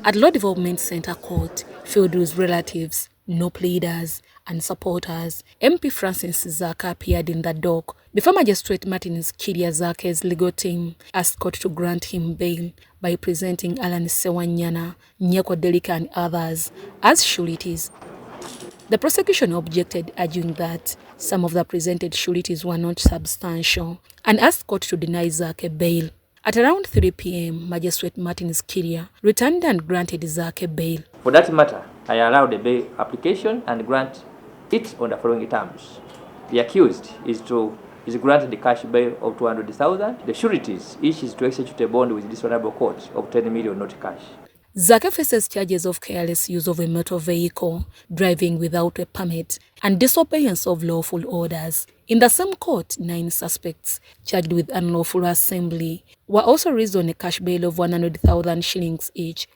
At Law Development Centre Court, filled with relatives, no pleaders and supporters, MP Francis Zaake appeared in the dock before Magistrate Martin's Zaake's legal team asked court to grant him bail by presenting Alan Sewanyana, Nyeko Delika and others as sureties. The prosecution objected, arguing that some of the presented sureties were not substantial and asked court to deny Zaake bail. At around 3 p.m., Magistrate Martin's returned and granted Zaake bail. For that matter, I allowed the bail application and grant it on the following terms. The accused is granted the cash bail of 200,000. The sureties each is to execute a bond with this honorable court of 10 million, not cash. Zaake faces charges of careless use of a motor vehicle, driving without a permit, and disobedience of lawful orders. In the same court, 9 suspects charged with unlawful assembly were also released on a cash bail of 100,000 shillings each.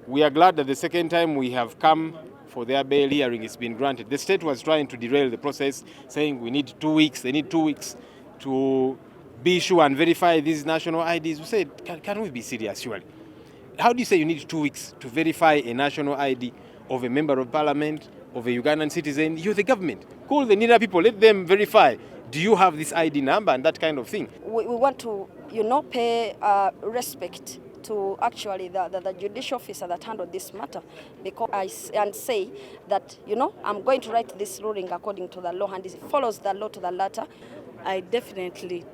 We are glad that the second time we have come for their bail hearing has been granted. The state was trying to derail the process, saying we need 2 weeks, they need 2 weeks to be sure and verify these national IDs. We said, can we be serious, surely? How do you say you need 2 weeks to verify a national ID of a member of parliament, of a Ugandan citizen? You're the government. Call the nearby people, let them verify. Do you have this ID number and that kind of thing? We want to, pay respect to actually the judicial officer that handled this matter, because and say that, I'm going to write this ruling according to the law and it follows the law to the letter. I definitely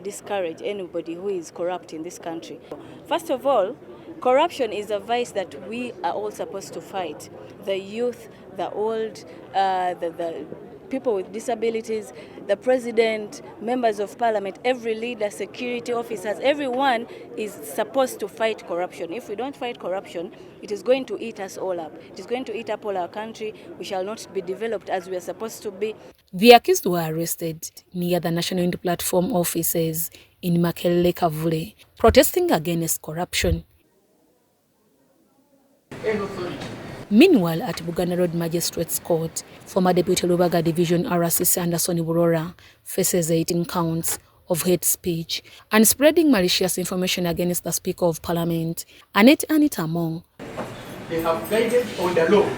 discourage anybody who is corrupt in this country. First of all, corruption is a vice that we are all supposed to fight. The youth, the old, the people with disabilities, the president, members of parliament, every leader, security officers, everyone is supposed to fight corruption. If we don't fight corruption, it is going to eat us all up. It is going to eat up all our country. We shall not be developed as we are supposed to be. The accused were arrested near the National Unity Platform offices in Makerere Kavule, protesting against corruption. Meanwhile, at Buganda Road Magistrates Court, former Deputy Rubaga Division RCC Anderson Burora faces 18 counts of hate speech and spreading malicious information against the Speaker of Parliament, Anita Mong. They have guided on the law.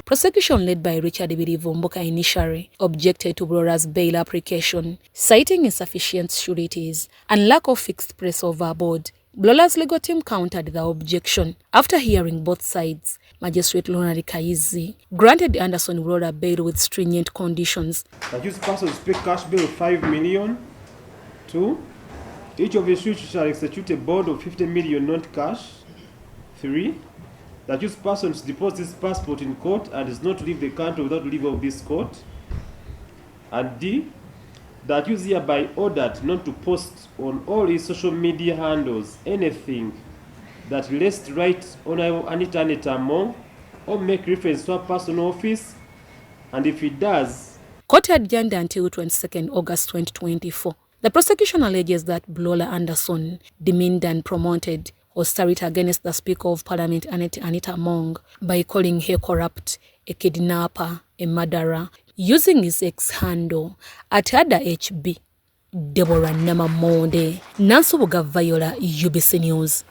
Prosecution led by Richard Vomboka initially objected to Burora's bail application, citing insufficient sureties and lack of fixed press overboard. Burora's legal team countered the objection. After hearing both sides, Magistrate Lonari Kaizi granted Anderson Burora bail with stringent conditions. Accused persons pay cash bail of 5 million. 2. Each of the suits shall execute a bond of 50 million not cash. 3. The accused persons deposit his passport in court and is not to leave the country without leave of this court. And D. The accused hereby ordered not to post on all his social media handles anything that relates to Right Honorable Anita Mong or make reference to her personal office, and if it does... Court adjourned until 22nd August 2024. The prosecution alleges that Burora Anderson demeaned and promoted hostility against the Speaker of Parliament, Anita Mong, by calling her corrupt, a kidnapper, a murderer, using his ex-handle at Ada HB. Deborah Namamonde, Nansubuga Viola, UBC News.